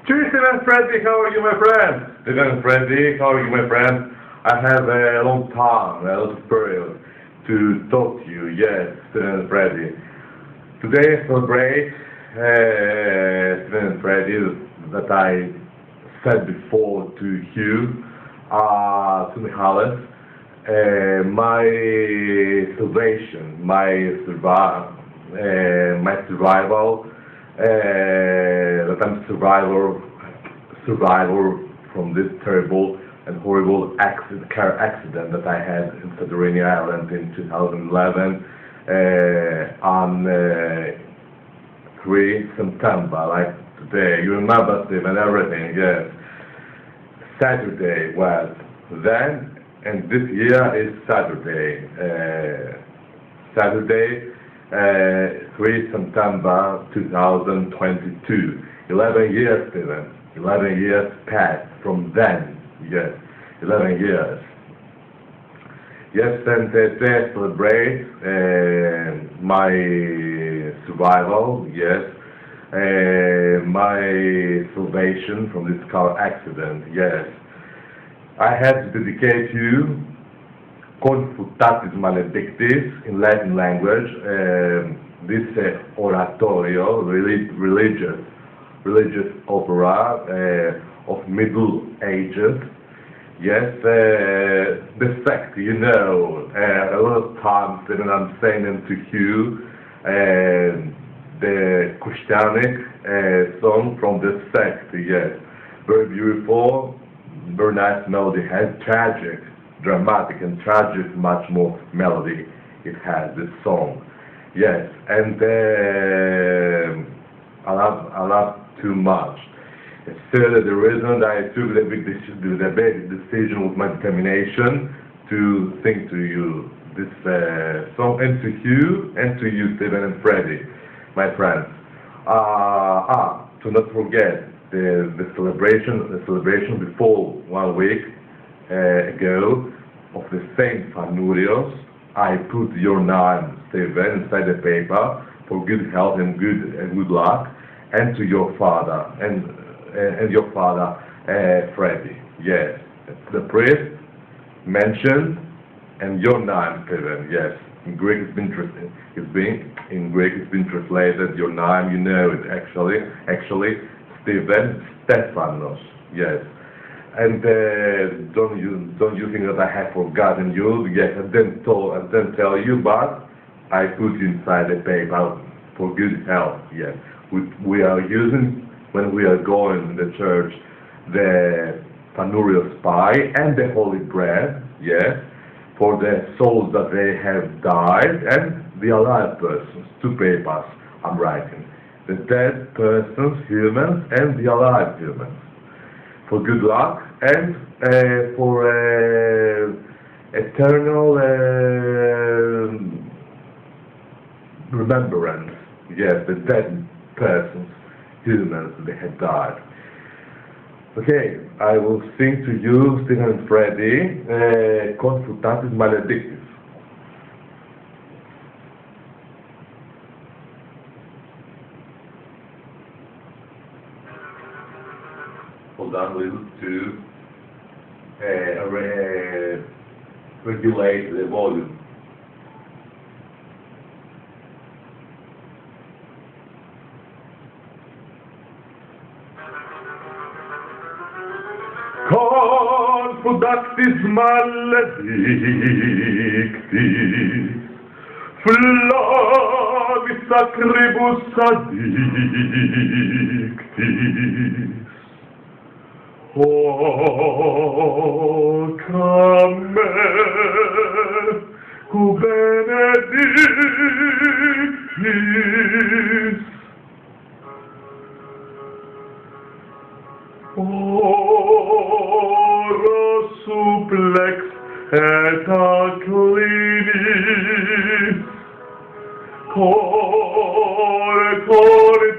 Cheers, Steven Freddie, how are you, my friend? Steven Freddie, how are you, my friend? I have a long time, a lot of period to talk to you, yes, Steven Freddie. Today I celebrate Steven Freddie that I said before to you, to Mihalis, my salvation, my survival, that I'm survivor from this terrible and horrible car accident that I had in Santorini Island in 2011 on 3 September, like today. You remember, Stephen, everything, yes. Saturday was then, and this year is Saturday. Saturday, 3 September 2022. 11 years, Stephen. 11 years passed from then. Yes, 11 years. Yes, and today I celebrate my survival, yes, my salvation from this car accident, yes. I had to dedicate you Confutatis Maledictis in Latin language, this oratorio, religious opera of Middle Ages. Yes, the sect, you know, a lot of times when I'm saying them to you, the Christianic song from the sect, yes, very beautiful, very nice melody, has tragic, dramatic and tragic, much more melody it has, this song, yes, and I love too much. It's still the reason that I took the big decision with my determination to sing to you this song, and to you, Steven and Freddie, my friends. To not forget the celebration before 1 week ago of the Saint Fanurios. I put your name, Steven, inside the paper for good health and good luck, and to your father and your father, Freddie. Yes, the priest mentioned, and your name, Steven. Yes, in Greek it's been translated. Your name, you know it actually, Steven Stephanos. Yes, and don't you think that I have forgotten you? Yes, I didn't tell you, but I put you inside the paper for good health. Yes, we are using, when we are going in the church, the Panurios pie and the holy bread, yes, for the souls that they have died, and the alive persons, 2 papers I'm writing. The dead persons, humans, and the alive humans. For good luck, and for eternal remembrance, yes, the dead persons, humans, they had died. Okay, I will sing to you, Steven and Freddie, Confutatis Maledictis. Hold on, we need to regulate the volume. Confutatis maledictis, flavis acribus addictis, me, cu benedictis, ora supplex et acclinis, core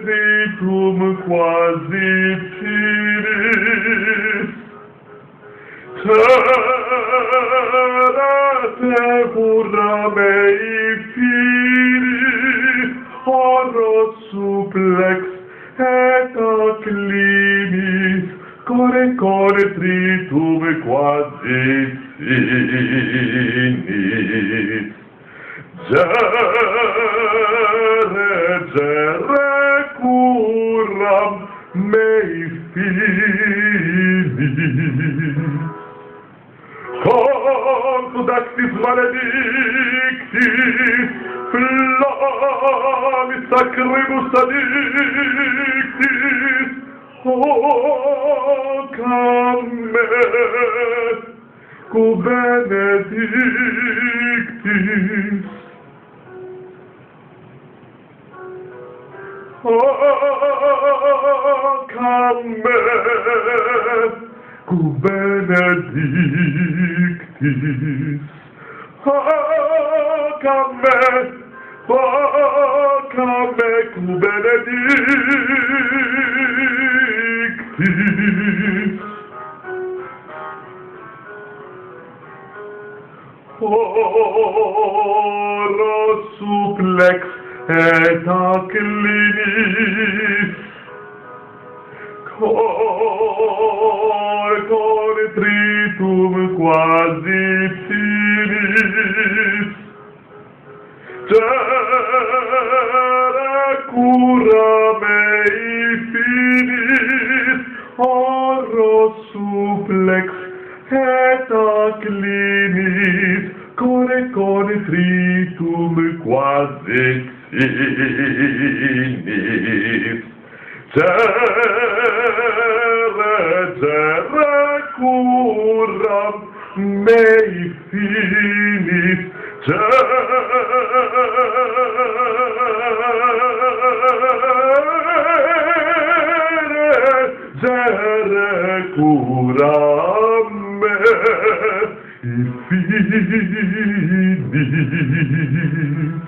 tritum quasi cinis, terra te pura mei fili, ora supplex et acclinis. finis, core tritum quasi finis. Gere curam mei finis. Concudactis maledictis, flammis sacribus addictis, hoc a me, cu benedictis. Hoc a me, cu benedictis. Hoc a me, cu benedictis. Oro supplex et acclinis, core tritum quasi finis, gere cura mei finis, oro supplex et acclinis, core tritum quasi finis. Gere curam mei finis, gere curam mei finis.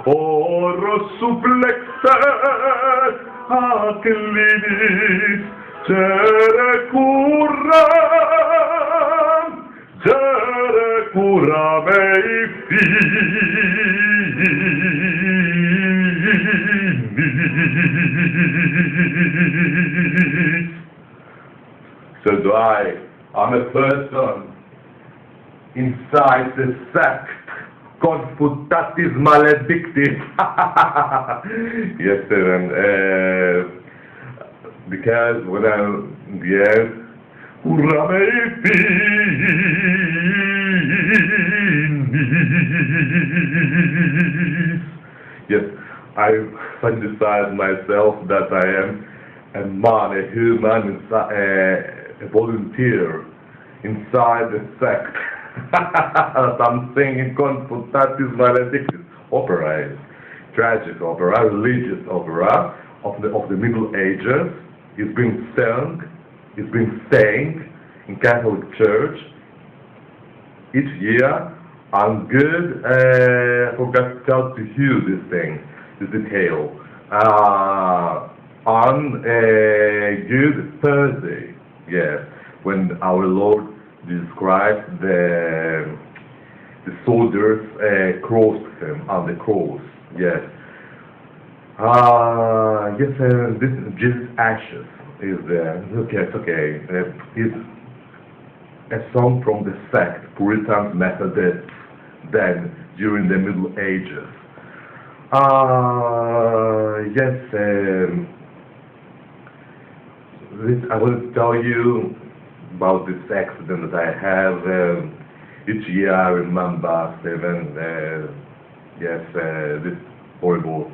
Oro supplexet acclinis, gere curam ei finis. So I'm a person inside the sect, confutatis maledictis. Yes, sir, and because when I'm yes, uramei finis. Yes, I fantasize myself that I am a man, a human, a volunteer inside the sect. I'm singing confutatis maledictis. Opera is tragic opera, religious opera of the Middle Ages. It's been sung, it's been sang in Catholic Church each year. I'm good. I forgot to tell to you this detail. On Good Thursday, yes, when our Lord described the soldiers crossed him on the cross. Yes. Yes, this Jesus' ashes is okay. It's okay. It's a song from the sect Puritans, Methodists, then during the Middle Ages. Yes. I want to tell you about this accident that I have. Each year I remember this horrible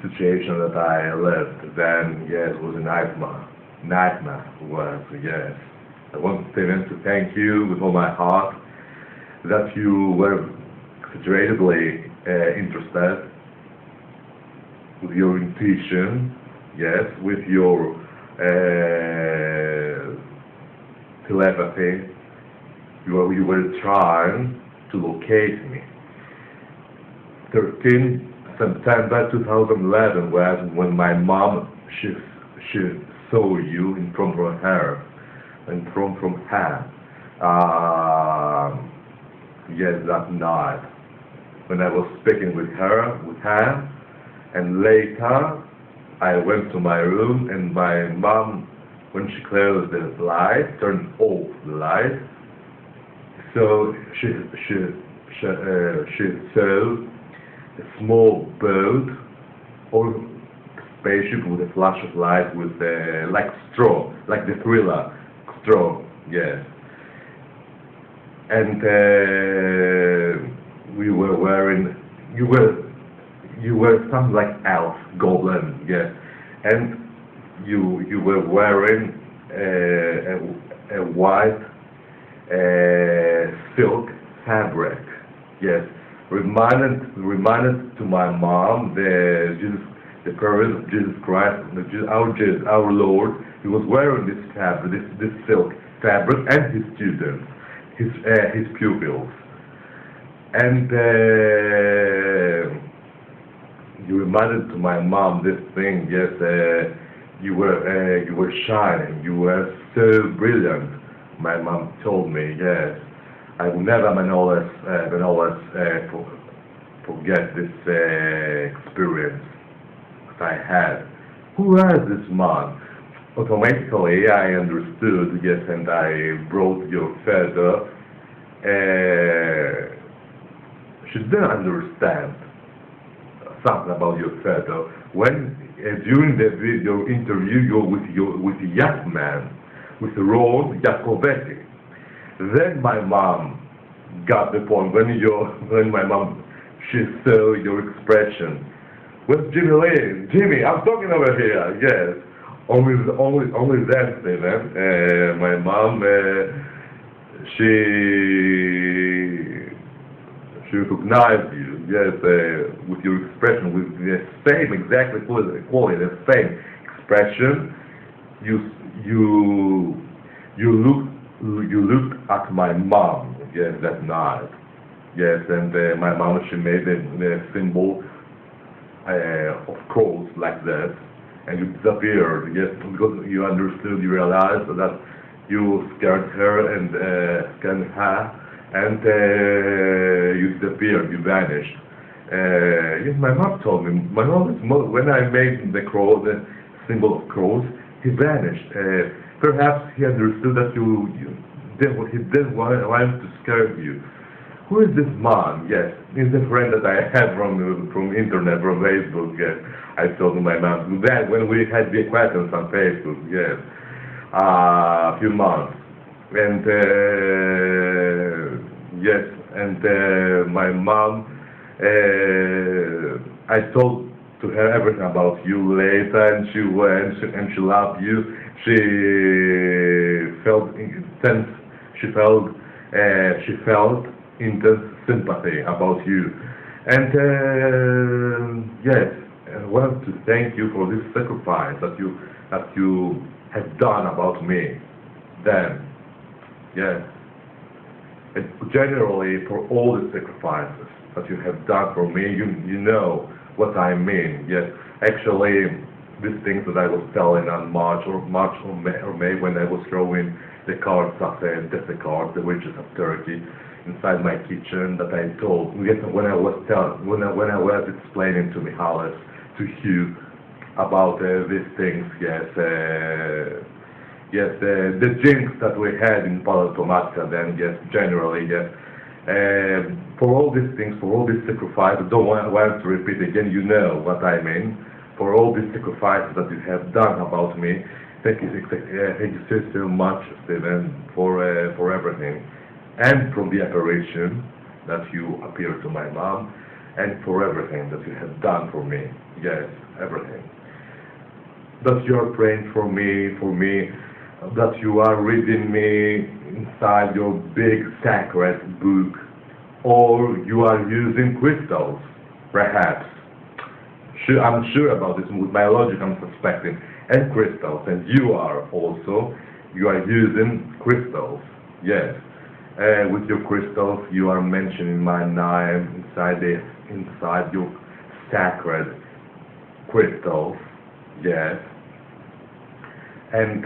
situation that I lived. Then, yes, it was a nightmare. Yes. I want Steven to thank you with all my heart that you were exaggeratedly interested with your intuition, yes, with your telepathy. You were trying to locate me. 13 September 2011 was when my mom she saw you in front of her, yes, that night. when I was speaking with her, and later I went to my room, and my mom, when she closed the light, turned off the light, so she saw a small boat or spaceship with a flash of light with like straw, like the Thriller straw, yes. And we were wearing, you were something like elf, goblin, yes. And you were wearing a white silk fabric, yes. Reminded to my mom the parents of Jesus Christ, our Lord. He was wearing this fabric, this silk fabric, and his students, his pupils. And you reminded to my mom this thing, yes. You were shining. You were so brilliant. My mom told me, yes. I will never forget this experience that I had. Who was this man? Automatically, I understood, yes, and I brought your father. She didn't understand something about your father. When during the video interview with a young man, with Ron Jacobetti, then my mom got the point. When my mom, she saw your expression. Where's Jimmy Lee? Jimmy, I'm talking over here. Yes, only that, Steven. My mom, she recognized you. Yes, with your expression, with the same exactly quality, the same expression. You looked at my mom, yes, that night, yes, and my mom, she made the symbol of cross like that, and you disappeared, yes, because you understood, you realized that you scared her and you disappeared, you vanished. Yes, my mom told me. My mom, when I made the cross, the symbol of cross, he vanished. Perhaps he understood that he didn't want to scare you. Who is this man? Yes, he's a friend that I had from internet, from Facebook. Yes, I told my mom that when we had the acquaintance on Facebook. Yes, a few months, and yes, and my mom. I told to her everything about you later, and she went, and she loved you. She felt intense. She felt intense sympathy about you, and yes, I want to thank you for this sacrifice that you have done about me. Then, yes, and generally for all the sacrifices that you have done for me, you know what I mean. Yes, actually, these things that I was telling on March or May when I was throwing the cards of the cards, the witches of Turkey, inside my kitchen, that I told when I was explaining to Mihalis, to Hugh, about these things. Yes, yes, the jinx that we had in Palotomatka. Then, yes, generally, yes. For all these things, for all these sacrifices, I don't want to repeat again, you know what I mean. For all these sacrifices that you have done about me, thank you so much, Steven, for everything. And from the apparition that you appeared to my mom, and for everything that you have done for me. Yes, everything. That you are praying for me, that you are reading me inside your big sacred book, or you are using crystals, perhaps. I'm sure about this. With my logic, I'm suspecting, and crystals, and you are using crystals. Yes, with your crystals, you are mentioning my name inside your sacred crystals. Yes. And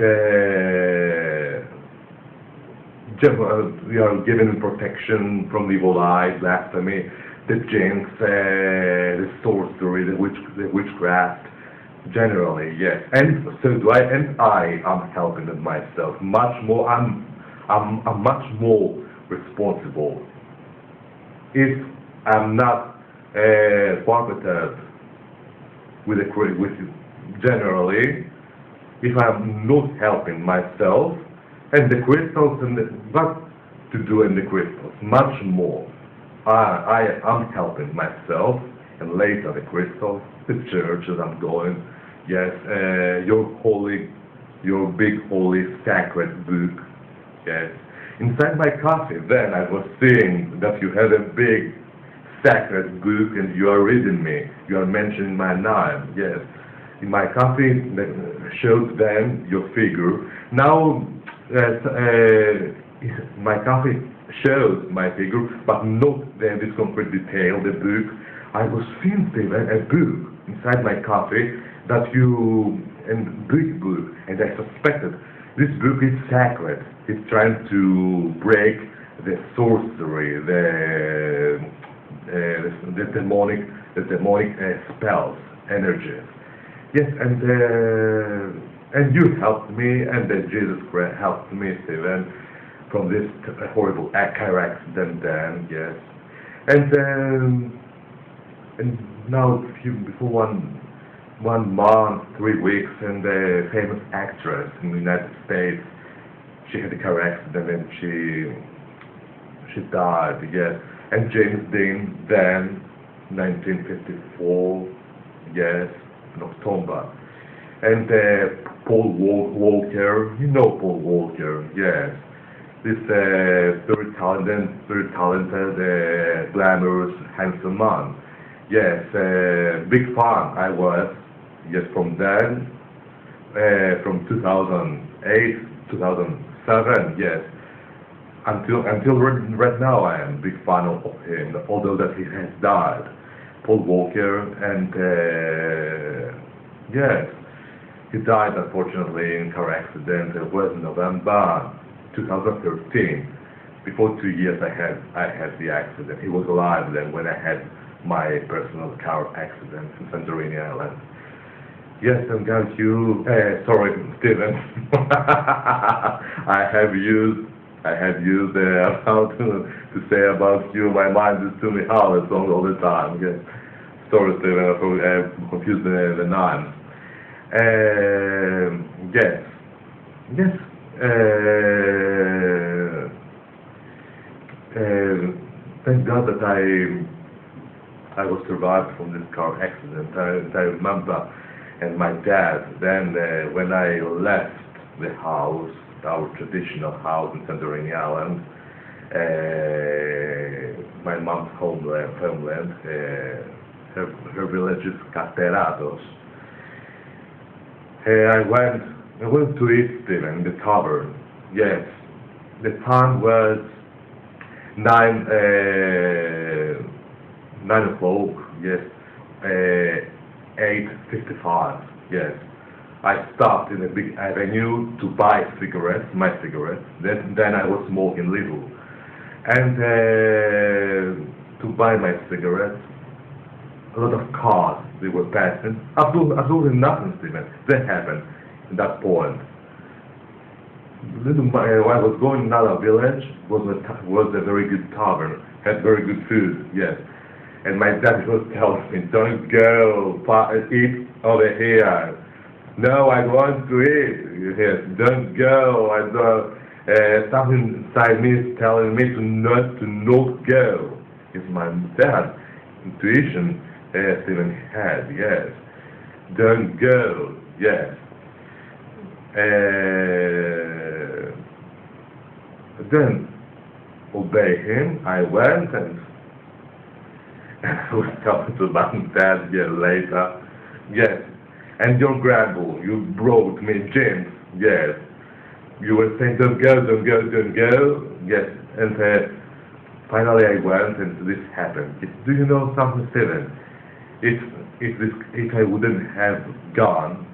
we are given protection from evil eye, blasphemy, the jinx, the sorcery, the witchcraft, generally, yes. And so do I, and I am helping it myself. Much more, I'm much more responsible. If I'm not forfeited with generally, if I'm not helping myself, and the crystals, and what to do in the crystals, much more. I am helping myself, and later the crystals, the churches I'm going, yes, your big holy sacred book, yes. Inside my coffee, then I was seeing that you had a big sacred book and you are reading me, you are mentioning my name, yes. In my coffee, shows then your figure. Now, my coffee shows my figure, but not this concrete detail, the book. I was seeing, Steven, a book inside my coffee that you, and big book, and I suspected this book is sacred. It's trying to break the sorcery, the demonic spells, energies. Yes, and you helped me, and then Jesus Christ helped me, Stephen, from this horrible car accident. Then yes, and now before one month, 3 weeks, and the famous actress in the United States, she had a car accident and she died. Yes, and James Dean then, 1954. Yes. In October, and Paul Walker, you know Paul Walker, yes, this very talented, glamorous, handsome man, yes, big fan I was, yes, from then, from 2008, 2007, yes, until right now I am big fan of him, although that he has died. Paul Walker, and yes, he died unfortunately in a car accident. It was in November 2013. Before 2 years I had the accident. He was alive then when I had my personal car accident in Santorini Island. Yes, and God, sorry, Stephen. I have used how to say about you. My mind is to me Howard all the time. Yes. Sorry, Stephen, I confused the names. Yes. Yes. Thank God that I was survived from this car accident. I remember, and my dad, then when I left the house, our traditional house in Santorini Island, my mom's homeland, her village is Caterados. I went to eat, Stephen, in the tavern. Yes, the time was 9 o'clock. Yes, 8:55. Yes. I stopped in a big avenue to buy cigarettes, my cigarettes. Then I was smoking little. And to buy my cigarettes, a lot of cars, they were passing. Absolutely nothing, Stephen. That happened at that point. When I was going in another village, was a very good tavern, had very good food, yes. And my dad was telling me, don't go, eat over here. No, I want to eat. Yes, don't go. I don't. Something inside me is telling me to not go. It's my dad's intuition. Stephen had. Yes, don't go. Yes. Then obey him. I went and I was talking to my dad later. Yes. And your grandpa, you brought me James, yes. You were saying, don't go, don't go, don't go, yes. And finally I went and this happened. Do you know something, Stephen? If I wouldn't have gone,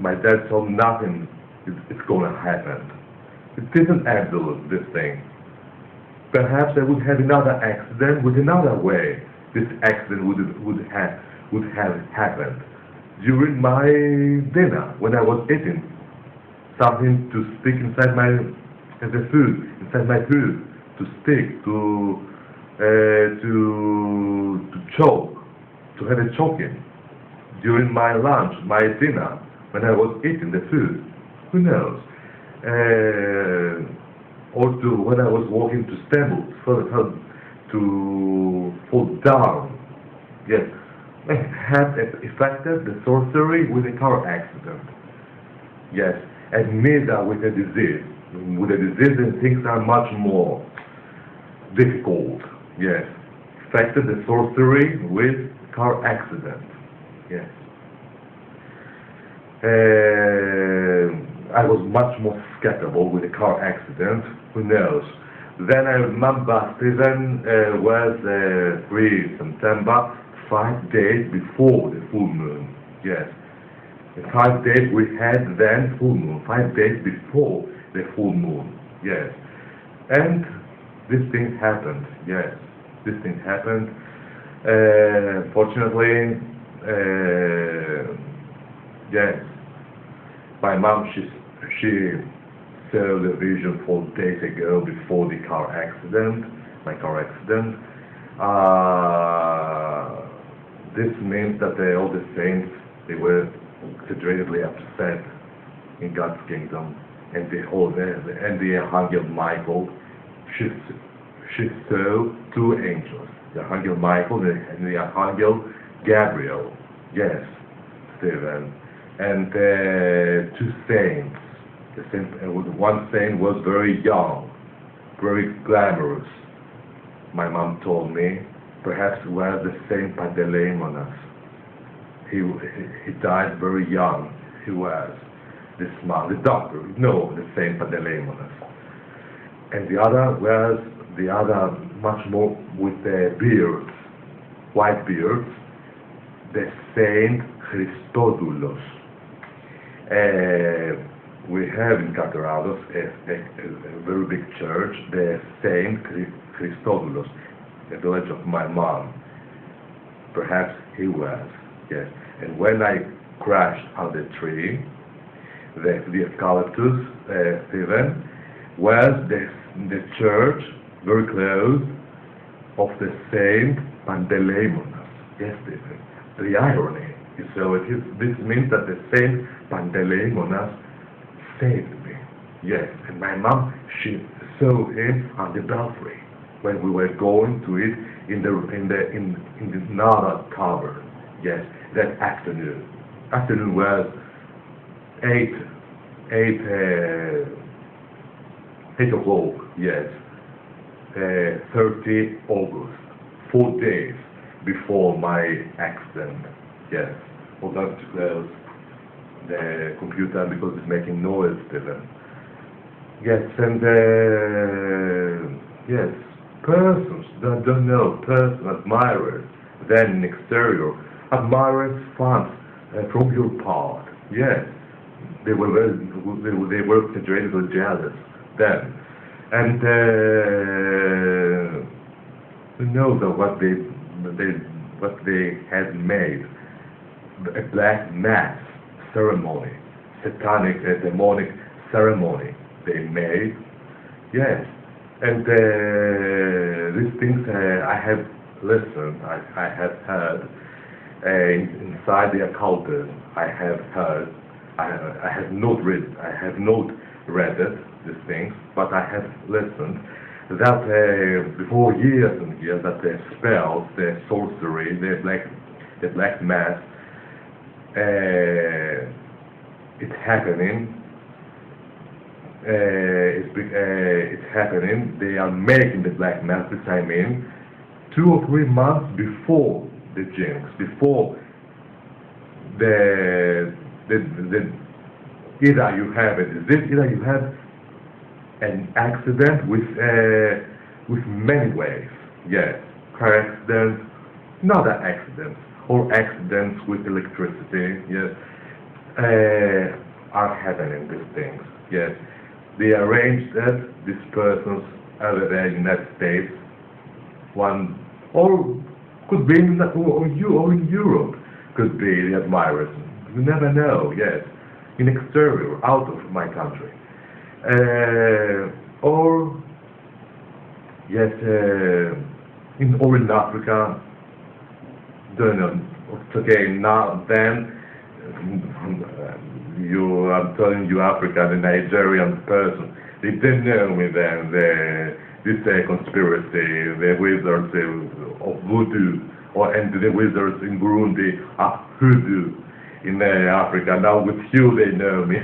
my dad told nothing it's going to happen. It didn't absolute, this thing. perhaps I would have another accident with another way. This accident would have happened during my dinner when I was eating something to stick inside the food, inside my food, to stick, to choke, to have a choking during my lunch, my dinner, when I was eating the food. Who knows? Or when I was walking to stumble, to fall down. Yes, I had affected the sorcery with a car accident. Yes, and neither with a disease. With a disease, then things are much more difficult. Yes, affected the sorcery with car accident. Yes. I was much more skeptical with a car accident. Who knows? Then I remember Stephen was 3 September, 5 days before the full moon. Yes. In 5 days we had then full moon. 5 days before the full moon. Yes. And this thing happened. Yes. This thing happened. Fortunately, yes. My mom, she saw the vision 4 days ago before the car accident, my car accident. This means that all the saints, they were exaggeratedly upset in God's kingdom, and the Archangel Michael, she saw 2 angels, the Archangel Michael and the Archangel Gabriel. Yes, Stephen. And 2 saints. One saint was very young, very glamorous. My mom told me, perhaps it was the Saint Panteleimonas. He died very young. He was the doctor. No, the Saint Panteleimonas. And the other much more with the beards, white beards, the Saint Christodoulos. We have in Quadros a very big church, the Saint Christodoulos, the village of my mom. Perhaps he was, yes. And when I crashed on the tree, the eucalyptus, Stephen, was the church very close of the Saint Panteleimonas. Yes, Stephen. The irony. So this means that the Saint Panteleimonas saved me. Yes, and my mom, she saw him on the belfry when we were going to it in the Nara tavern. Yes, that afternoon. Afternoon was 8 o'clock. Yes, 30 August, 4 days before my accident. Yes, we're going to close the computer because it's making noise, Stephen. Yes, and yes, persons that don't know, admirers, then in exterior, admirers fans from your part. Yes, they were exaggeratedly jealous then, and you know that what they had made. A black mass ceremony, satanic, demonic ceremony they made. Yes, and these things I have listened, I have heard inside the occultism. I have heard, I have not read it, these things, but I have listened that before years and years that the spells, the sorcery, the black mass. It's happening. It's happening. They are making the black mass. I mean, 2 or 3 months before the jinx, before the either you have a disease, either you have an accident with many ways. Yes, car accidents, not an accident. Or accidents with electricity, yes, are happening, these things, yes. They arranged that these persons over there in the United States, one, or could be in, or in Europe, could be the admirers. You never know, yes, in exterior, out of my country. Or, yes, or in Africa, don't know, it's okay, now, then, I'm telling you, Africa, the Nigerian person, they didn't know me then, this conspiracy, the wizards of voodoo, and the wizards in Burundi are hoodoo in Africa. Now with you, they know me.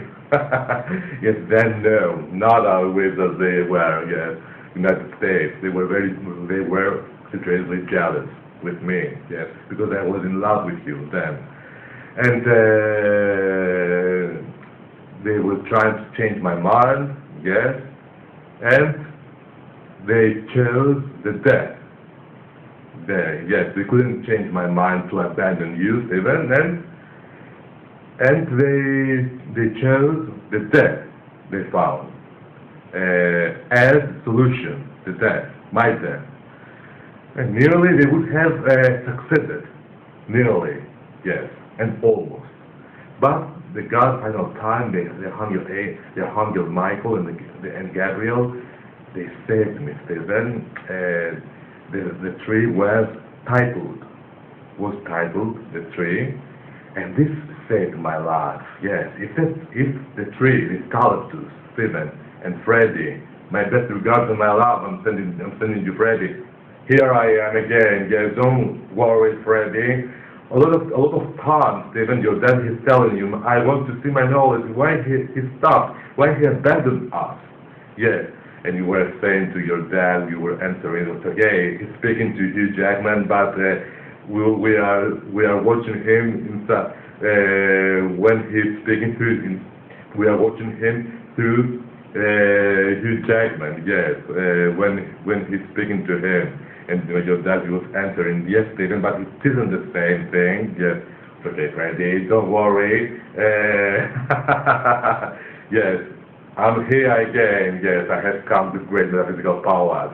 Yes, then no, not our wizards, they were, yes, United States. They were seriously jealous with me, yes, because I was in love with you then. And they were trying to change my mind, yes, and they chose the death. Yes, they couldn't change my mind to abandon you, even, and they chose the death they found as solution, the death, my death. And nearly they would have succeeded, nearly, yes, and almost. But the God final time, they hung Michael and Gabriel, they saved me, Stephen. The tree was titled, the tree, and this saved my life, yes. If the tree, the eucalyptus, Stephen, and Freddie, my best regards and my love, I'm sending you Freddie. Here I am again, yes, don't worry, Freddie. A lot of times, Stephen, your dad is telling you, I want to see my knowledge, why he stopped, why he abandoned us. Yes, and you were saying to your dad, you were answering, okay, he's speaking to Hugh Jackman, but we are watching him when he's speaking to him, we are watching him through Hugh Jackman, yes, when he's speaking to him. And your dad was answering, yes, Stephen, but it isn't the same thing. Yes, okay, Freddie, don't worry. Yes, I'm here again. Yes, I have come with great metaphysical powers.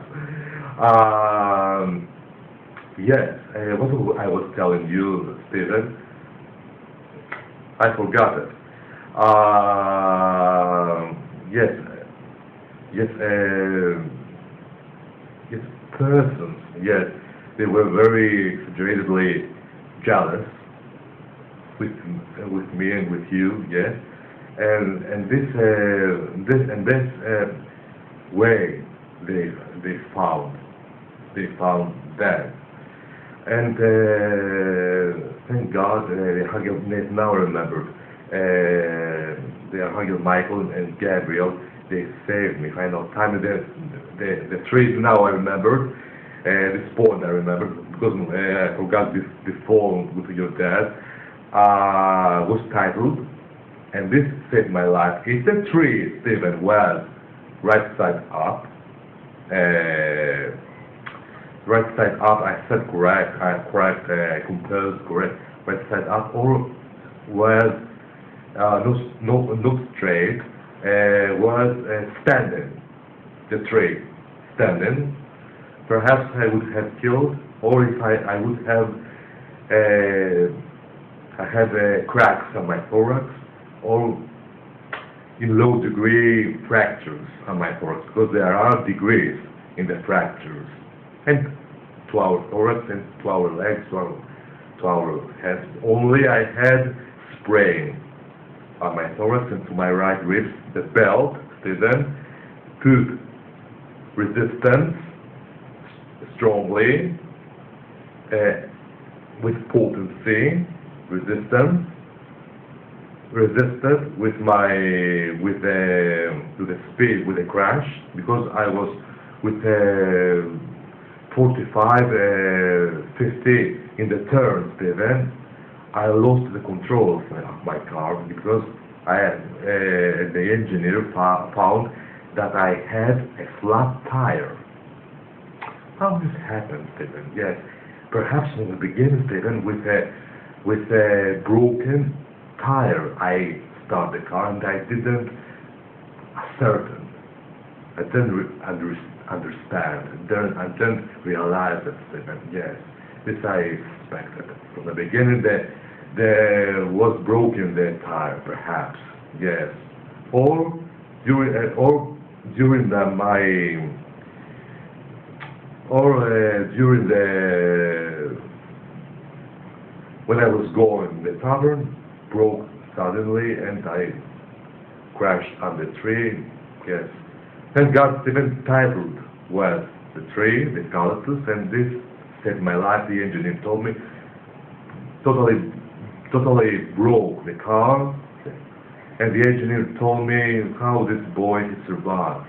Yes, what I was telling you, Stephen, I forgot it. Yes, persons, yes, they were very exaggeratedly jealous with me and with you, yes, and this way they found that, and thank God now I remember the Archangel Michael and Gabriel, they saved me final time. The trees now I remember, this poem I remember, because I forgot before with your dad, was titled, and this saved my life. If the tree, Stephen, was right side up, I said correct, I composed correct, right side up, or was not straight, was standing, the tree, standing, perhaps I would have killed, or if I would have, I have cracks on my thorax, or in low degree fractures on my thorax, because there are degrees in the fractures, and to our thorax and to our legs, to our heads. Only I had sprain on my thorax and to my right ribs, the belt, then put resistance strongly, with potency, resisted with the speed, with the crash, because I was with 45, 50 in the turn, Steven. I lost the control of my car because the engineer found that I had a flat tire. How this happened, Stephen? Yes, perhaps in the beginning, Stephen, with a broken tire, I started the car and I didn't understand, and then realize that, yes, this I expected. From the beginning, there was broken the tire, perhaps, yes. Or during when I was going, the tavern broke suddenly and I crashed on the tree, yes. Thank God Stephen titled was the tree, the cactus, and this saved my life. The engineer told me, totally broke the car, and the engineer told me how this boy survived.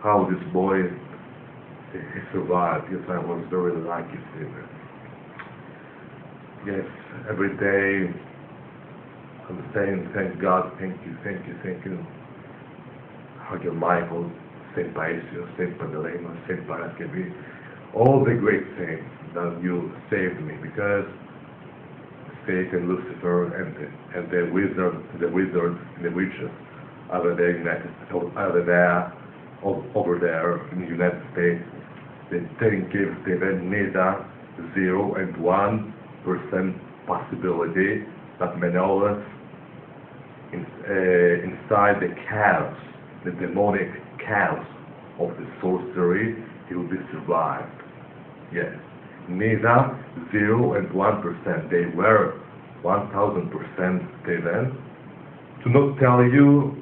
How this boy he survived. Yes, I was very lucky, Stephen. Yes, every day I'm saying, thank God, thank you, thank you, thank you. Archangel Michael, Saint Paisios, Saint Madalena, Saint Paraskevi, all the great saints that you saved me, because Satan, Lucifer, and the wizards, and the witches over there, over there in the United States, they didn't give Stephen neither 0 and 1% possibility that Manolas inside the chaos, the demonic chaos of the sorcery, he will be survived. Yes. Neither 0 and 1%. They were 1,000% Stephen. To not tell you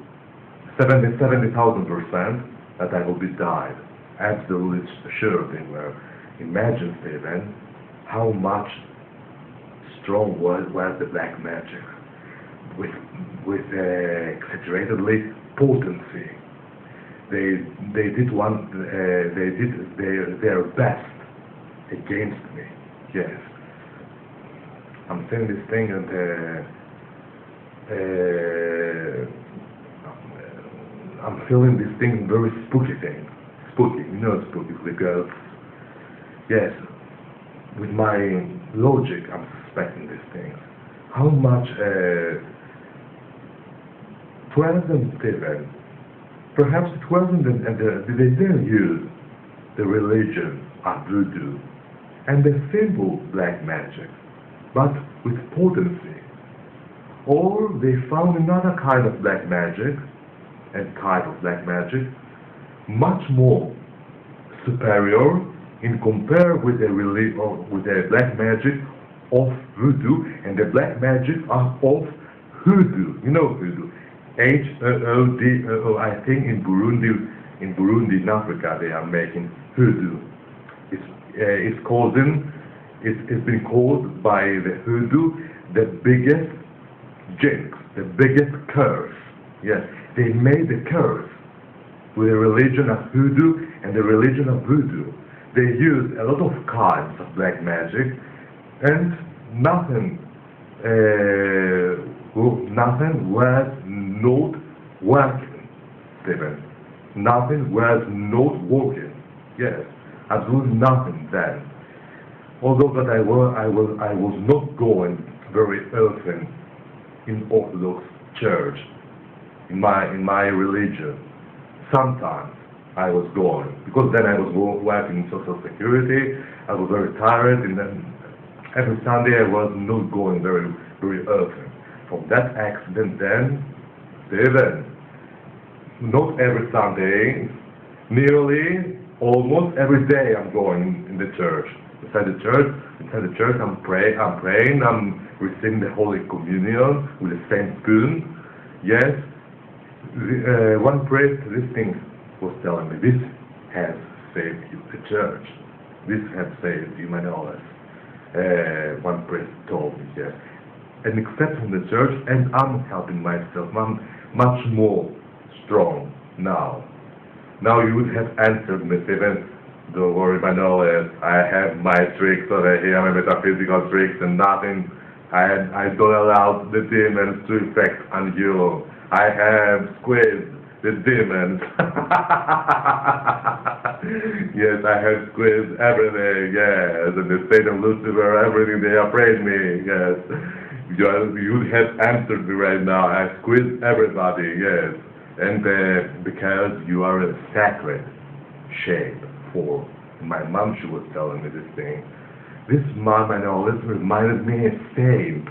70,000% that I will be died. Absolutely sure they were. Imagine, Stephen, how much strong was the black magic with exaggeratedly potency. They did their best against me. Yes, I'm saying this thing, and I'm feeling this thing, very spooky thing. Spooky, spooky, because yes, with my logic, I'm suspecting these things. How much 12 perhaps it wasn't, and they didn't use the religion of voodoo and the simple black magic, but with potency. Or they found another kind of black magic, and type of black magic, much more superior in compare with the black magic of voodoo and the black magic of hoodoo. You know hoodoo. Hoodoo. I think in Burundi, in Africa, they are making hoodoo. It's been called by the hoodoo the biggest jinx, the biggest curse. Yes, they made the curse with the religion of hoodoo and the religion of voodoo. They used a lot of kinds of black magic, and nothing was not working, Stephen. Nothing was not working. Yes, absolutely nothing then. Although that I was not going very often in Orthodox Church, in my religion. Sometimes I was going, because then I was working in Social Security. I was very tired, and then every Sunday I was not going very, very often. From that accident then, Stephen, not every Sunday, nearly, almost every day I'm going in the church. Inside the church, I'm praying, I'm receiving the Holy Communion with the same spoon. Yes, one priest, this thing was telling me, this has saved you, the church. This has saved you, Manolas. One priest told me, yes. And except from the church, and I'm helping myself. I'm much more strong now. Now you would have answered me, Stephen. Don't worry, Manolas. I have my tricks over here, my metaphysical tricks, and nothing. I don't allow the demons to affect on you. I have squeezed the demons. Yes, I have squeezed everything, yes. And the Satan, Lucifer, everything, they afraid me, yes. You have answered me right now. I squeezed everybody, yes. And because you are a sacred shape, form. My mom, she was telling me this thing. This mom, I know, this reminded me of a saint.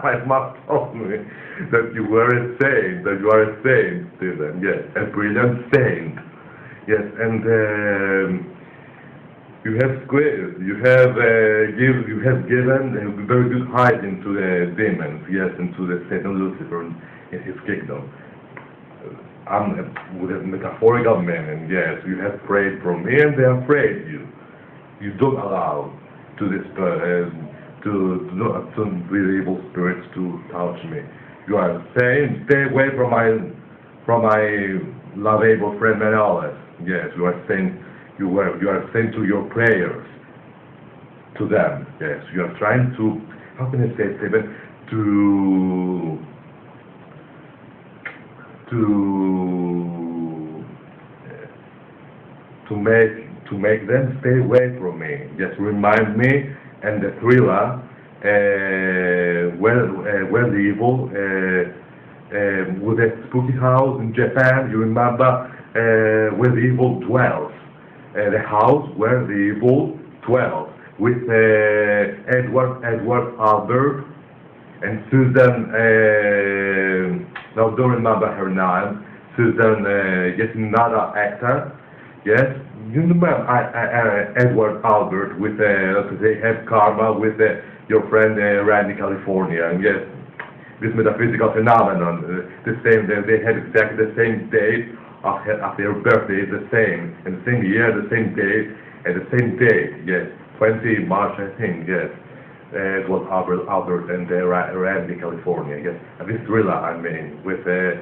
My mom told me that you were a saint, that you are a saint, Stephen. Yes, a brilliant saint. Yes, and you have squared, you have given a very good height into the demons, yes, into the Satan Lucifer in his kingdom. I'm with a metaphorical meaning, yes, you have prayed for me and they have prayed you. You don't allow to this to the evil spirits to touch me. You are saying, stay away from my lovable friend Manolis. Yes, you are saying you are saying to your prayers to them. Yes, you are trying to, how can I say, Stephen, to make them stay away from me. Just remind me and the thriller where the evil with a spooky house in Japan. You remember where the evil dwells, the house where the evil dwells, with Edward Albert and Susan. Now don't remember her name. Susan, yes, another actor. Yes, you remember Edward Albert with they have karma with your friend Randy California. And yes, this metaphysical phenomenon, the same. They had exactly the same date of their birthday, the same, and the same year, the same date, and the same date. Yes, 20 March, I think. Yes. It was Albert and Randy, California. Yes, and this thriller, I mean, with a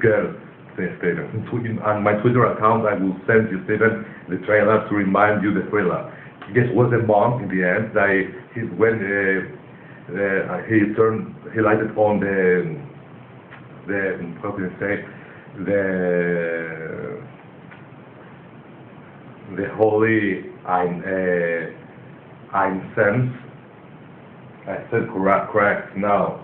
girl, Stephen. On my Twitter account, I will send you, Stephen, the trailer to remind you the thriller. Yes, was a monk in the end. When he lighted on the how can I say, the holy incense. I said correct now.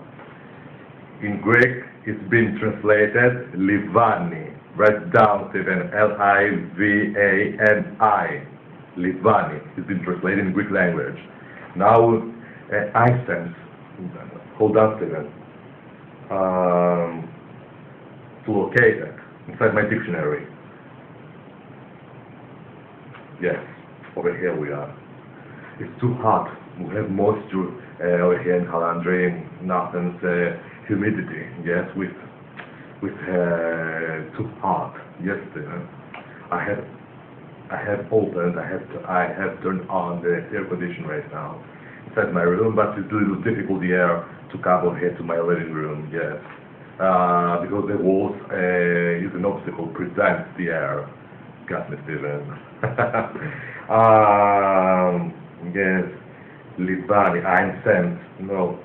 In Greek, it's been translated Livani. Write down, Stephen, Livani. Livani. It's been translated in Greek language. Now, incense. Hold on, Stephen. To locate it inside my dictionary. Yes, over here we are. It's too hot. We have moisture over here in Halandri, nothing's humidity. Yes, with too hot. Yes, I have opened. I have turned on the air conditioner right now inside my room, but it's a little difficult the air to come over here to my living room. Yes, because the walls is an obstacle, prevents the air. Got me, Stephen. Yes, Livani, incense, no.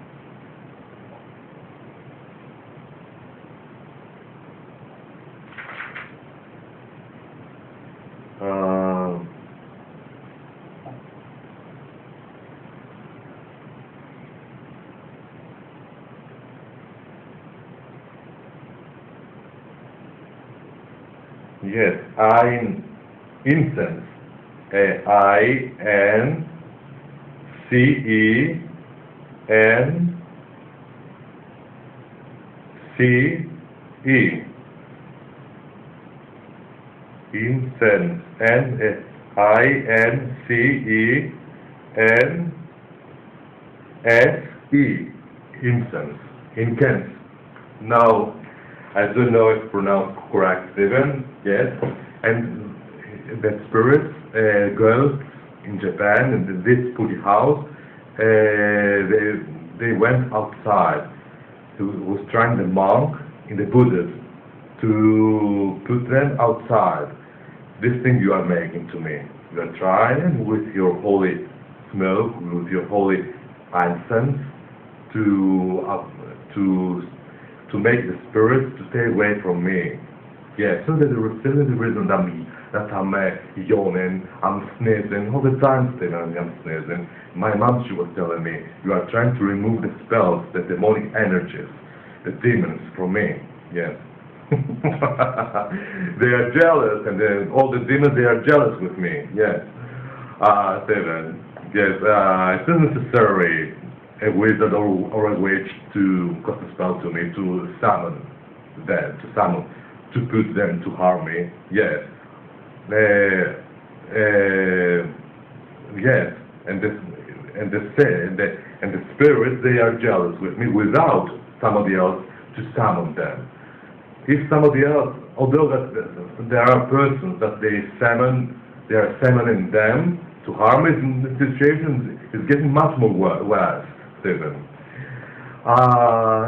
Yes, incense, I-N-C-E-N-C-E, incense, I-N-C-E-N-S-E, incense, incense. Now, I don't know if pronounced correct, Stephen. Yes, and the spirits, girls in Japan, in this spooky house, they went outside. Who was trying the monk in the Buddhist to put them outside. This thing you are making to me. You are trying with your holy smoke, with your holy incense, to make the spirits to stay away from me. Yeah, so that's the reason that I'm yawning, I'm sneezing, all the time I'm sneezing. My mom, she was telling me, you are trying to remove the spells, the demonic energies, the demons from me. Yes. They are jealous, and then all the demons, they are jealous with me. Yes. Seven. Yes, it's not necessary a wizard or a witch to cast a spell to me, to summon them, to put them to harm me. Yes. Yes, and the spirits, they are jealous with me without somebody else to summon them. If somebody else, although that there are persons that they are summoning them to harm me, the situation is getting much more worse, Stephen.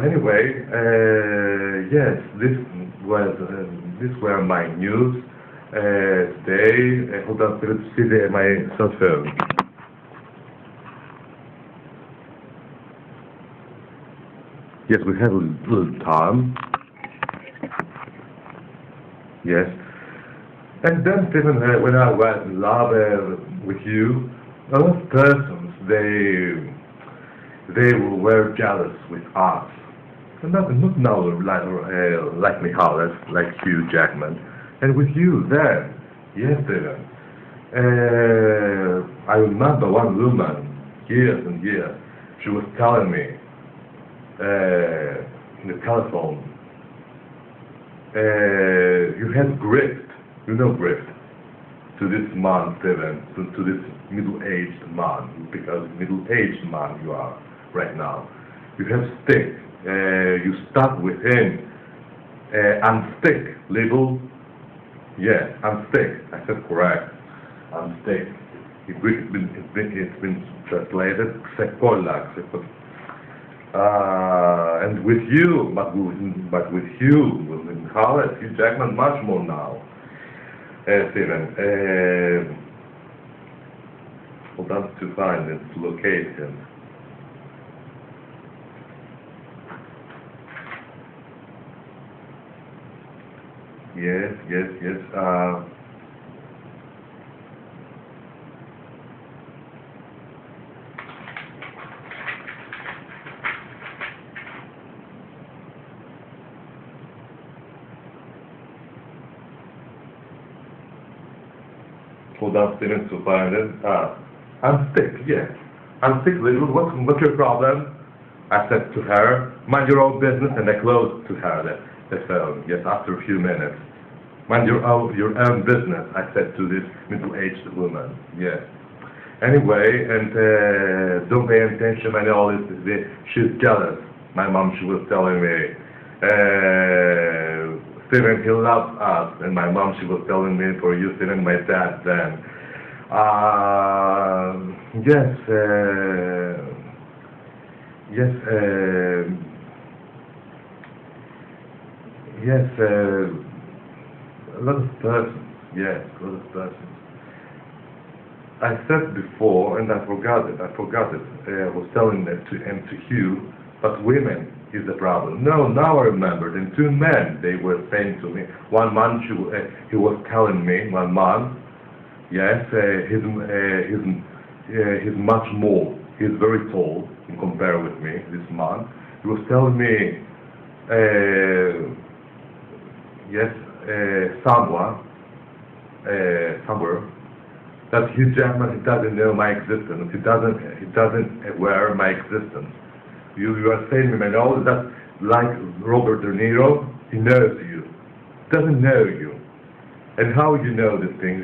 Anyway, yes, these were my news today. Hold on, let's see my cell phone. Yes, we have a little time. Yes. And then, Stephen, when I was in love with you, a lot of persons, they were jealous with us. And not now like Mihalis, like Hugh Jackman. And with you there, yes, Stephen. I remember one woman, years and years, she was telling me in the telephone, you had grift, you know grift, to this man, Stephen, to this middle-aged man, because middle-aged man you are right now. You have stick, you stuck with him, unstick, little, yeah, unstick, I said correct, unstick. In Greek it's been translated, sekola. And with you, but with you, with Howard, Hugh Jackman, much more now, Stephen. Hold on to find it, to locate him. Yes. Hold on, Stephen, to find it. Unstick, yes. Unstick, little. What's your problem? I said to her, mind your own business, and I closed to her the phone. Yes, after a few minutes. Mind your own business, I said to this middle-aged woman. Yes. Anyway, and don't pay attention. I know she's jealous. My mom, she was telling me, Stephen, he loves us, and my mom, she was telling me for you, Stephen, my dad then. Yes, a lot of persons, yes, a lot of persons. I said before, and I forgot it, I was telling it to Hugh, but women is the problem. No, now I remembered, and two men, they were saying to me, one man, he was telling me, one man, yes, he's much more, he's very tall, in compare with me, this man. He was telling me, yes, somewhere, that Hugh Jackman, he doesn't know my existence, he doesn't aware my existence. You are saying to me, no, that like Robert De Niro, he knows you, doesn't know you. And how you know these things?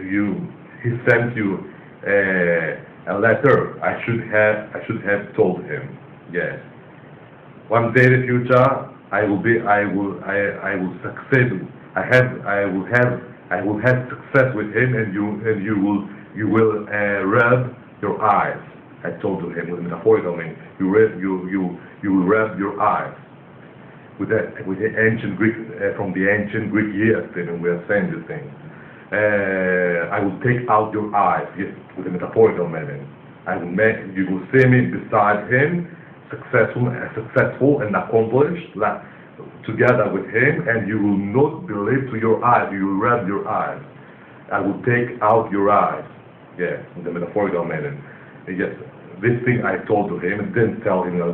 He sent you a letter. I should have told him. Yes. One day in the future, I will succeed. I will have success with him, and you will rub your eyes. I told him with metaphorical meaning. You will rub your eyes with the ancient Greek from the ancient Greek years. And we are saying this thing. I will take out your eyes, yes, with a metaphorical meaning. You will see me beside him, successful and accomplished, like, together with him, and you will not believe to your eyes. You will rub your eyes. I will take out your eyes. Yes, with the metaphorical meaning. Yes, this thing I told to him, and didn't tell him I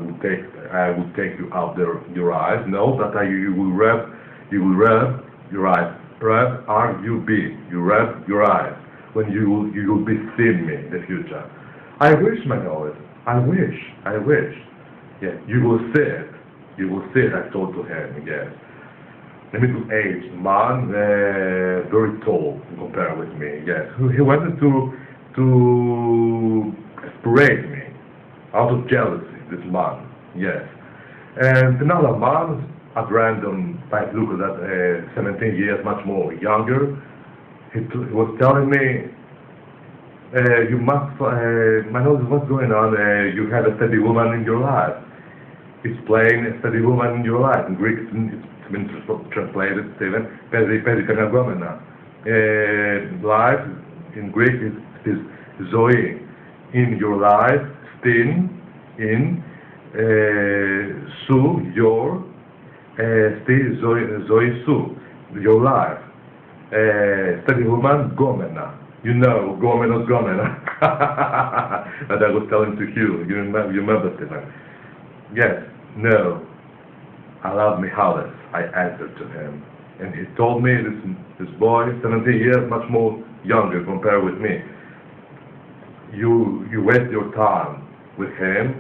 will take you out your eyes. No, that you will rub You will rub your eyes. Rub, R-U-B. You rub your eyes when you will be seeing me in the future. I wish, my lord. I wish. Yeah, you will see it. You will see it, I told to him, yes. The middle-aged man, very tall compared with me, yes. He wanted to aspirate me out of jealousy, this man, yes. And another man, at random, I look at that, 17 years, much more younger, he was telling me, you must, my nose, what's going on? You have a steady woman in your life. Explain a steady woman in your life. In Greek, it's been translated, Stephen, Pedi Kanagomena. Life, in Greek, is Zoe. In your life, Stin, in, Su, your, Sti, Zoe, Su, your life. Steady woman, Gomena. You know, Gomenos Gomena. And I was telling to Hugh, you remember, Stephen? Yes, no, I love Mihalis, I answered to him. And he told me, this boy, 17 years, much more younger compared with me. You waste your time with him.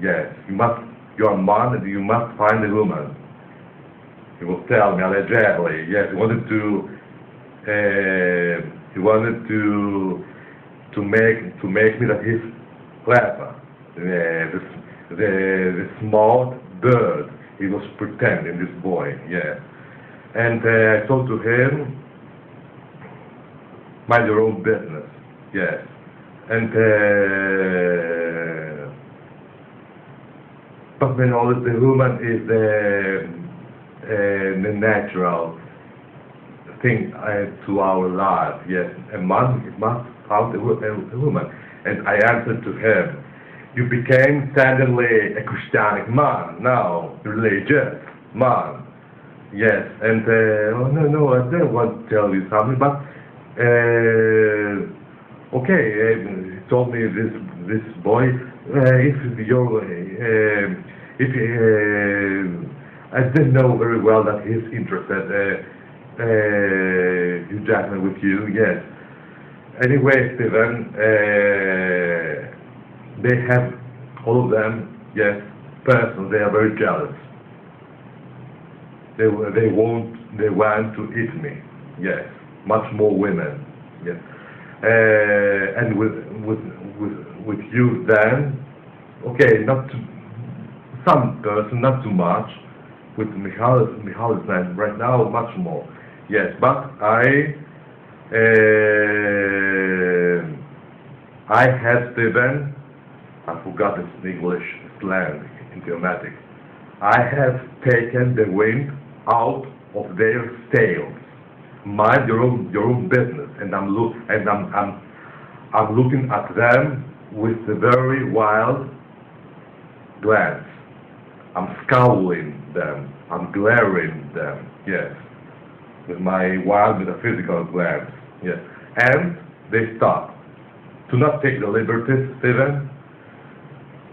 Yes, you're a man and you must find a woman. He will tell me allegedly, yes, he wanted to make me that he's clever. The smart bird, he was pretending, this boy, yeah. And I told to him, mind your own business, yes. And but when all the woman is the natural thing to our life, yes. A man must find a woman. And I answered to him, you became suddenly a Christianic man, now religious man. Yes, and no, I don't want to tell you something, but okay, he told me this boy, if you're, I didn't know very well that he's interested, Hugh Jackman with you, yes. Anyway, Stephen, they have, all of them, yes, persons, they are very jealous. They want to eat me, yes, much more women, yes. And with you then, okay, some person, not too much. With Mihalis right now, much more, yes. But I had Stephen. I forgot its English slang, idiomatic. I have taken the wind out of their sails. Mind your own business, and I'm looking at them with a very wild glance. I'm scowling them. I'm glaring them. Yes, with my wild metaphysical glance. Yes, and they stop. Do not take the liberties, Stephen.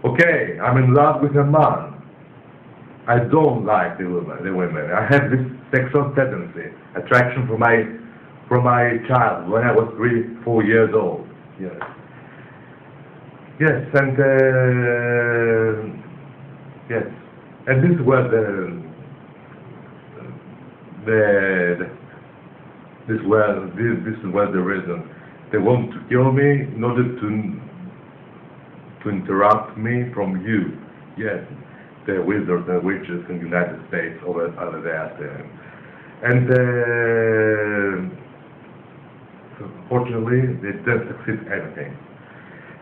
Okay, I'm in love with a man. I don't like the women. I have this sexual tendency, attraction for my child when I was 3-4 years old. Yes. Yes, and yes, and this was this was the reason. They want to kill me in order to interrupt me from you. Yes, the wizards and witches in the United States over there. And fortunately, they didn't succeed anything.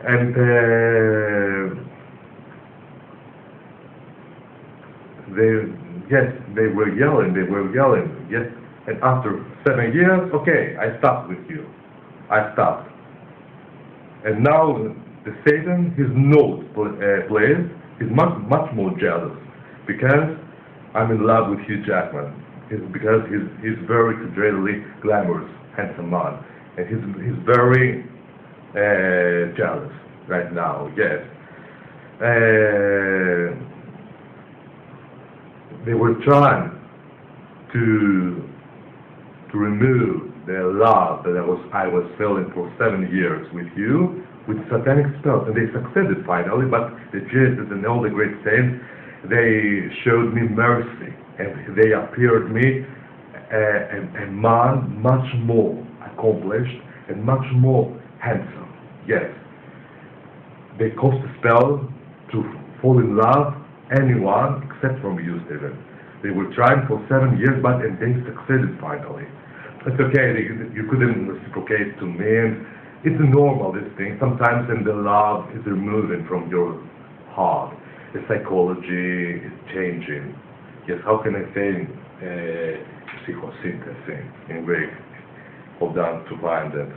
And they were yelling, yes. And after 7 years, okay, I stopped with you. I stopped. And now the Satan, his nose plays, is much more jealous because I'm in love with Hugh Jackman. Because he's very really glamorous, handsome man, and he's very jealous right now. Yes, they were trying to remove the love that I was feeling for 7 years with you, with satanic spells, and they succeeded finally. But the Jesus and all the great saints, they showed me mercy, and they appeared me a man much more accomplished and much more handsome. Yes, they caused a spell to fall in love anyone except from you, Stephen. They were trying for 7 years, but and they succeeded finally. It's okay, you couldn't reciprocate to me, and it's normal, this thing. Sometimes when the love is removing from your heart, the psychology is changing. Yes, how can I say psychosynthesis in Greek? Hold on to find it.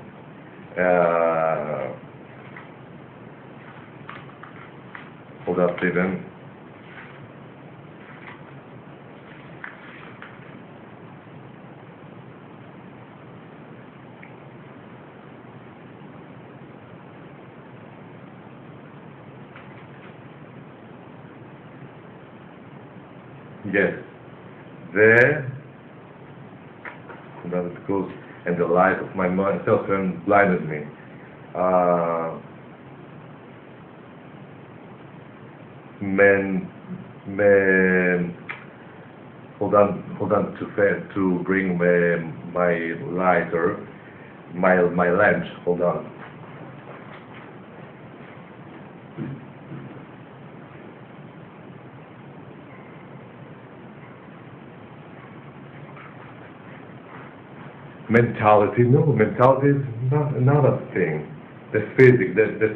Hold on, Stephen. Yes, because and the light of my mind self blinded me. Hold on to bring my lighter, my lamp. Hold on. Mentality, no, mentality is not another thing. The physics, the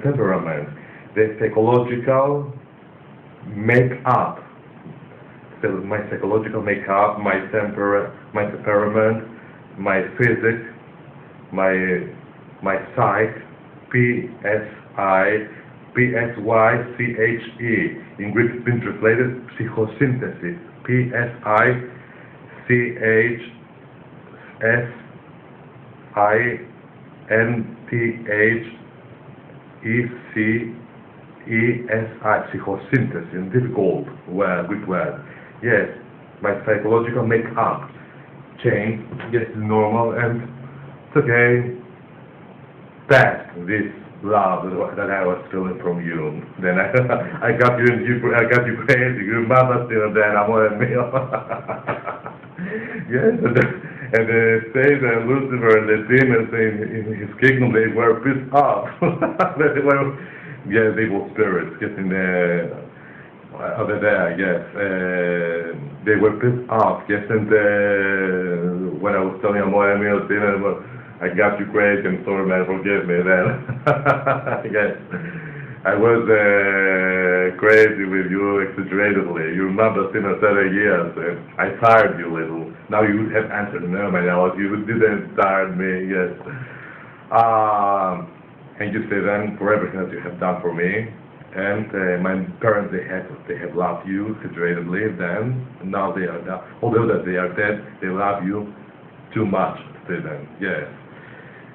temperament, the psychological make-up. So my psychological make-up, my temperament, my physics, my psyche, P-S-Y-C-H-E. In Greek it's been translated psychosynthesis. P-S-I-C-H-E. S-I-N-T-H-E-C-E-S-I, psychosynthesis, difficult word, Greek word. Yes, my psychological make-up changed, yes, it's normal, and it's okay. Past this love that I was feeling from you. Then I got you crazy, your mother still there, amor mio. Yes, and Satan and Lucifer and the demons in his kingdom, they were pissed off. They were, yes, evil spirits getting over there, yes. They were pissed off, yes, and when I was telling Amor Emil, I got you crazy, and sorry man, forgive me then. Yes. I was crazy with you exaggeratedly. You remember since 7 years, I tired you a little. Now you have answered no, my lord. You didn't tire me, yes. And you say then for everything that you have done for me. And my parents, they have loved you exaggeratedly then. Now they are dead. Although that they are dead, they love you too much, Stephen, yes.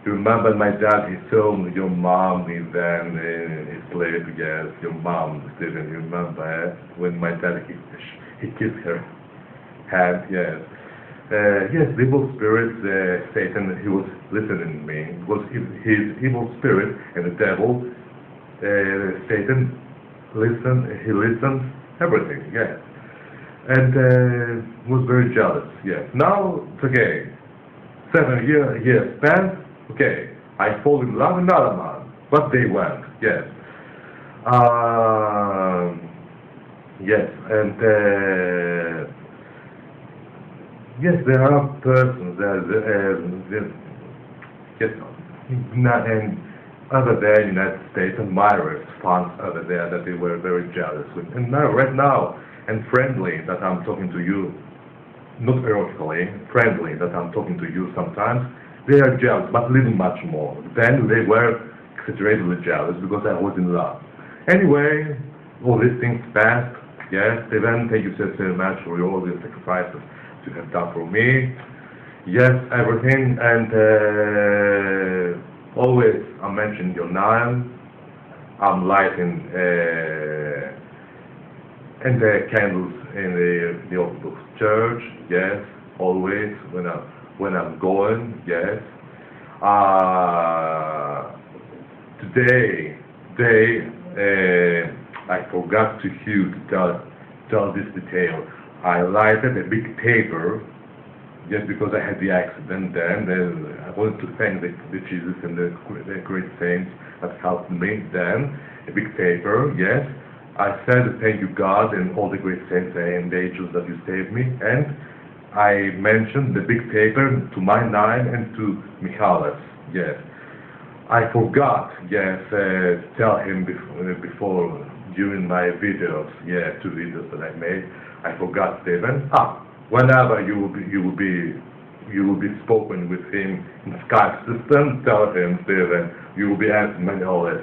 You remember my dad, he saw your mom in his sleep, yes, your mom, Stephen, you remember, when my dad, he kissed her hand, yes. Yes, the evil spirit, Satan, he was listening to me. It was his evil spirit, and the devil, Satan, he listened, everything, yes. And was very jealous, yes. Now, it's okay. 7 years passed. Okay, I fall in love with another man, but they went, yes. Yes, and yes, there are persons yes, and other there in the United States, admirers, fans over there that they were very jealous with. And now, right now, and friendly that I'm talking to you, not erotically, friendly that I'm talking to you sometimes, they are jealous, but little much more. Then they were exaggeratedly jealous because I was in love. Anyway, all these things passed. Yes, Stephen, thank you so much for all the sacrifices you have done for me. Yes, everything, and always I mention your name. I'm lighting And the candles in the Orthodox Church, yes, always when I'm going, yes. Today, I forgot to tell this detail. I lighted a big paper just because I had the accident then. I wanted to thank the Jesus and the great saints that helped me then. A big paper, yes. I said thank you God and all the great saints and the angels that you saved me. And I mentioned the big paper to my name and to Michalis, yes. I forgot, yes, to tell him before during my videos, yeah, 2 videos that I made. I forgot, Stephen. Whenever you will be spoken with him in Skype system, tell him, Stephen, you will be asking Manolis.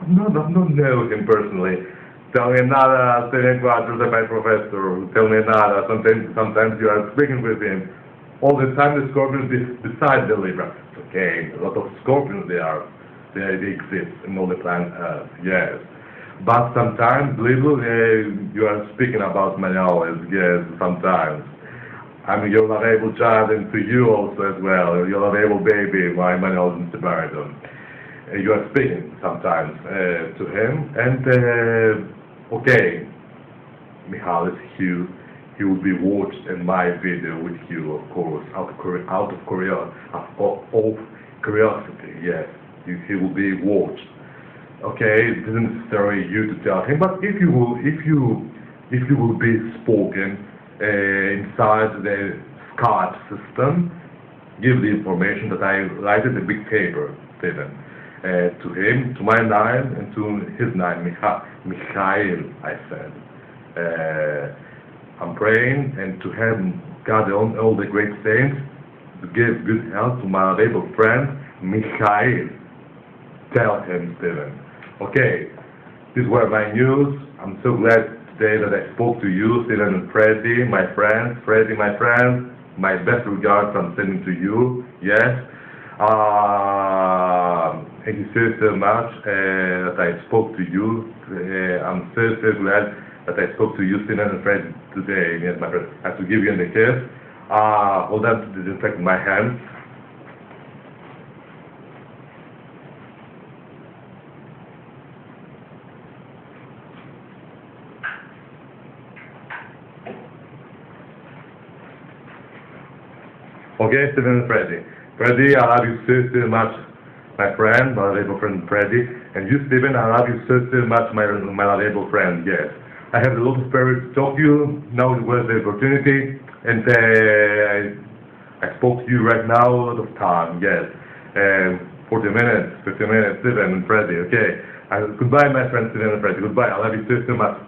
I don't know him personally. Tell me nada, FREDDIE QUADROS, my professor. Tell me nada. Sometimes you are speaking with him. All the time the scorpions beside the Libra. Okay, a lot of scorpions they exist in all the planet Earth, yes. But sometimes, little, you are speaking about Manolis, yes, sometimes. I mean, your lovable child, and to you also as well, your lovable baby, my Manolis in Samaritan. You are speaking sometimes to him, and okay, Michalis, he will be watched in my video with you, of course, out of curiosity, yes, he will be watched. Okay, it isn't necessary you to tell him, but if you will be spoken inside the Skype system, give the information that I lighted a big paper, Stephen, to him, to my name, and to his name, Michael, I said. I'm praying and to have God and all the great saints to give good health to my able friend, Michael. Tell him, Stephen. Okay, these were my news. I'm so glad today that I spoke to you, Stephen and Freddie, my friends. Freddie, my friend, my best regards I'm sending to you, yes. Thank you so much that I spoke to you. I'm so glad that I spoke to you, Stephen and Freddie, today, yes, my friend. I have to give you a kiss. Hold on to disinfect my hands. Okay, Stephen and Freddie. Freddie, I love you so much, my friend, my lovable friend Freddie. And you, Stephen, I love you so much, my lovable friend, yes. I have a lot of spirit to talk to you. Now it was the opportunity. And I spoke to you right now a lot of time, yes. 40 minutes, 50 minutes, Stephen and Freddie, okay. Goodbye, my friend Stephen and Freddie. Goodbye, I love you so much.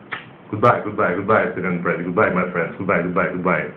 Goodbye, Stephen and Freddie. Goodbye, my friends. Goodbye.